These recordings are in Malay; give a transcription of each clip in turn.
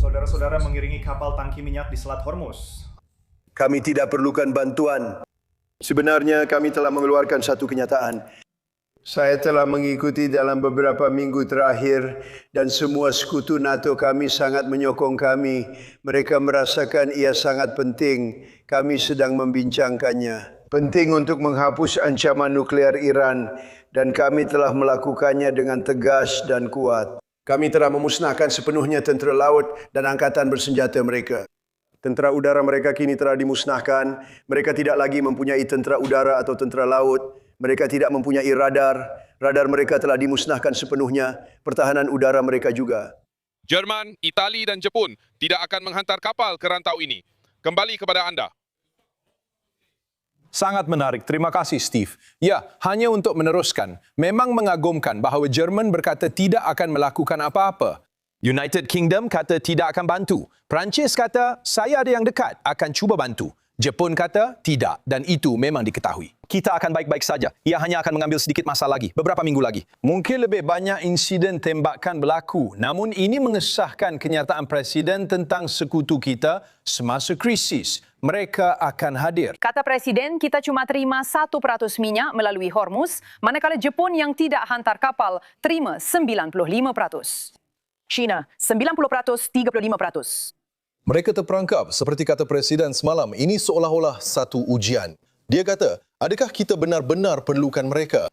Saudara-saudara mengiringi kapal tangki minyak di Selat Hormuz. Kami tidak perlukan bantuan. Sebenarnya kami telah mengeluarkan satu kenyataan. Saya telah mengikuti dalam beberapa minggu terakhir dan semua sekutu NATO kami sangat menyokong kami. Mereka merasakan ia sangat penting. Kami sedang membincangkannya. Penting untuk menghapus ancaman nuklear Iran dan kami telah melakukannya dengan tegas dan kuat. Kami telah memusnahkan sepenuhnya tentera laut dan angkatan bersenjata mereka. Tentera udara mereka kini telah dimusnahkan. Mereka tidak lagi mempunyai tentera udara atau tentera laut. Mereka tidak mempunyai radar. Radar mereka telah dimusnahkan sepenuhnya. Pertahanan udara mereka juga. Jerman, Itali dan Jepun tidak akan menghantar kapal ke rantau ini. Kembali kepada anda. Sangat menarik. Terima kasih, Steve. Ya, hanya untuk meneruskan. Memang mengagumkan bahawa Jerman berkata tidak akan melakukan apa-apa. United Kingdom kata tidak akan bantu. Perancis kata, saya ada yang dekat, akan cuba bantu. Jepun kata tidak dan itu memang diketahui. Kita akan baik-baik saja. Ia hanya akan mengambil sedikit masa lagi, beberapa minggu lagi. Mungkin lebih banyak insiden tembakan berlaku. Namun ini mengesahkan kenyataan Presiden tentang sekutu kita semasa krisis. Mereka akan hadir. Kata Presiden, kita cuma terima 1% minyak melalui Hormuz, manakala Jepun yang tidak hantar kapal terima 95%. China 90%, 35%. Mereka terperangkap, seperti kata Presiden semalam, ini seolah-olah satu ujian. Dia kata, adakah kita benar-benar perlukan mereka?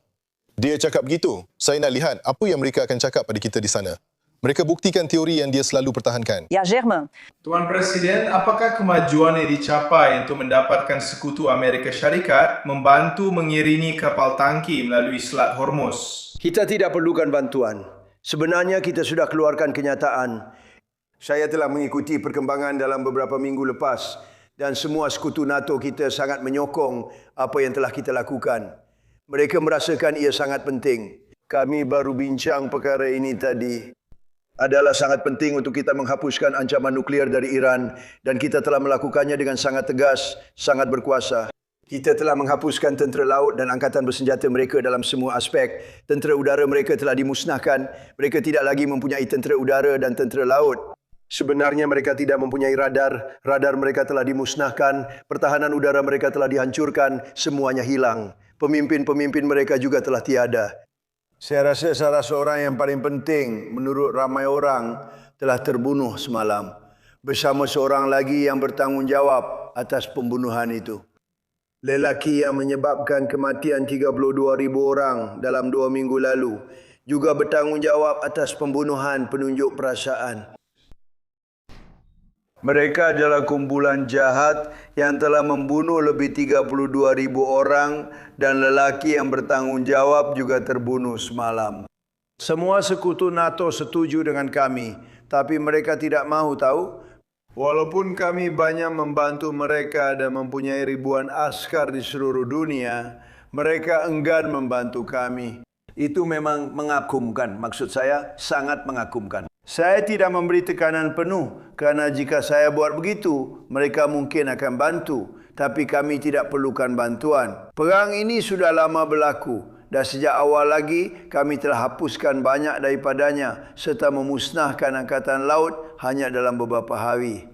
Dia cakap begitu. Saya nak lihat apa yang mereka akan cakap pada kita di sana. Mereka buktikan teori yang dia selalu pertahankan. Ya, Germain. Tuan Presiden, apakah kemajuan yang dicapai untuk mendapatkan sekutu Amerika Syarikat membantu mengiringi kapal tangki melalui Selat Hormuz? Kita tidak perlukan bantuan. Sebenarnya kita sudah keluarkan kenyataan. Saya telah mengikuti perkembangan dalam beberapa minggu lepas dan semua sekutu NATO kita sangat menyokong apa yang telah kita lakukan. Mereka merasakan ia sangat penting. Kami baru bincang perkara ini tadi. Adalah sangat penting untuk kita menghapuskan ancaman nuklear dari Iran dan kita telah melakukannya dengan sangat tegas, sangat berkuasa. Kita telah menghapuskan tentera laut dan angkatan bersenjata mereka dalam semua aspek. Tentera udara mereka telah dimusnahkan. Mereka tidak lagi mempunyai tentera udara dan tentera laut. Sebenarnya mereka tidak mempunyai radar. Radar mereka telah dimusnahkan. Pertahanan udara mereka telah dihancurkan. Semuanya hilang. Pemimpin-pemimpin mereka juga telah tiada. Saya rasa salah seorang yang paling penting menurut ramai orang telah terbunuh semalam. Bersama seorang lagi yang bertanggungjawab atas pembunuhan itu. Lelaki yang menyebabkan kematian 32,000 orang dalam 2 minggu lalu juga bertanggungjawab atas pembunuhan penunjuk perasaan. Mereka adalah kumpulan jahat yang telah membunuh lebih 32,000 orang dan lelaki yang bertanggungjawab juga terbunuh semalam. Semua sekutu NATO setuju dengan kami, tapi mereka tidak mahu tahu. Walaupun kami banyak membantu mereka dan mempunyai ribuan askar di seluruh dunia, mereka enggan membantu kami. Itu memang mengagumkan, maksud saya sangat mengagumkan. Saya tidak memberi tekanan penuh kerana jika saya buat begitu, mereka mungkin akan bantu. Tapi kami tidak perlukan bantuan. Perang ini sudah lama berlaku dan sejak awal lagi kami telah hapuskan banyak daripadanya serta memusnahkan angkatan laut hanya dalam beberapa hari.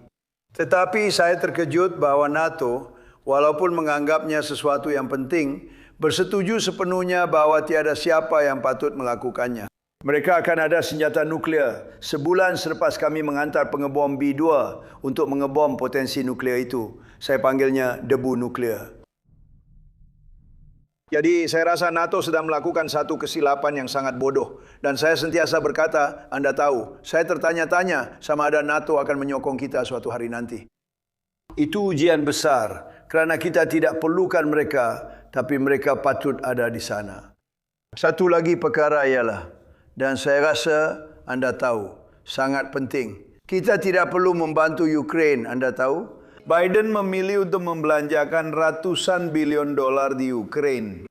Tetapi saya terkejut bahawa NATO, walaupun menganggapnya sesuatu yang penting, bersetuju sepenuhnya bahawa tiada siapa yang patut melakukannya. Mereka akan ada senjata nuklear sebulan selepas kami menghantar pengebom B-2 untuk mengebom potensi nuklear itu. Saya panggilnya debu nuklear. Jadi saya rasa NATO sedang melakukan satu kesilapan yang sangat bodoh. Dan saya sentiasa berkata, Anda tahu, saya tertanya-tanya sama ada NATO akan menyokong kita suatu hari nanti. Itu ujian besar kerana kita tidak perlukan mereka, tapi mereka patut ada di sana. Satu lagi perkara ialah, dan saya rasa anda tahu, sangat penting. Kita tidak perlu membantu Ukraine, anda tahu. Biden memilih untuk membelanjakan ratusan bilion dolar di Ukraine.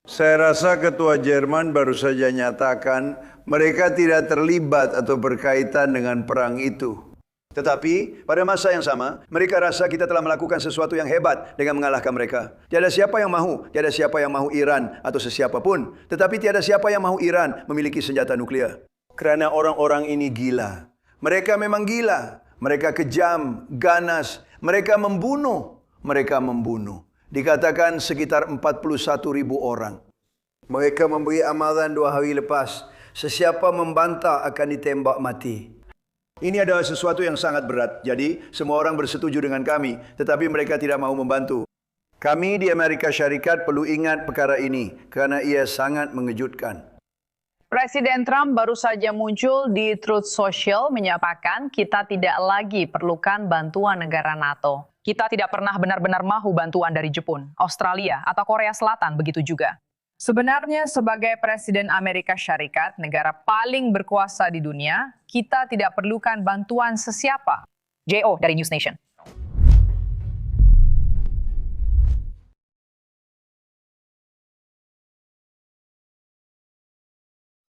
Saya rasa ketua Jerman baru saja nyatakan mereka tidak terlibat atau berkaitan dengan perang itu. Tetapi pada masa yang sama, mereka rasa kita telah melakukan sesuatu yang hebat dengan mengalahkan mereka. Tiada siapa yang mahu, tiada siapa yang mahu Iran atau sesiapa pun. Tetapi tiada siapa yang mahu Iran memiliki senjata nuklear. Kerana orang-orang ini gila. Mereka memang gila. Mereka kejam, ganas. Mereka membunuh. Dikatakan sekitar 41,000 orang. Mereka memberi amaran 2 hari lepas. Sesiapa membantah akan ditembak mati. Ini adalah sesuatu yang sangat berat. Jadi, semua orang bersetuju dengan kami. Tetapi mereka tidak mau membantu. Kami di Amerika Syarikat perlu ingat perkara ini. Kerana ia sangat mengejutkan. Presiden Trump baru saja muncul di Truth Social menyatakan kita tidak lagi perlukan bantuan negara NATO. Kita tidak pernah benar-benar mahu bantuan dari Jepun, Australia, atau Korea Selatan, begitu juga. Sebenarnya sebagai Presiden Amerika Syarikat, negara paling berkuasa di dunia, kita tidak perlukan bantuan sesiapa. JO dari News Nation.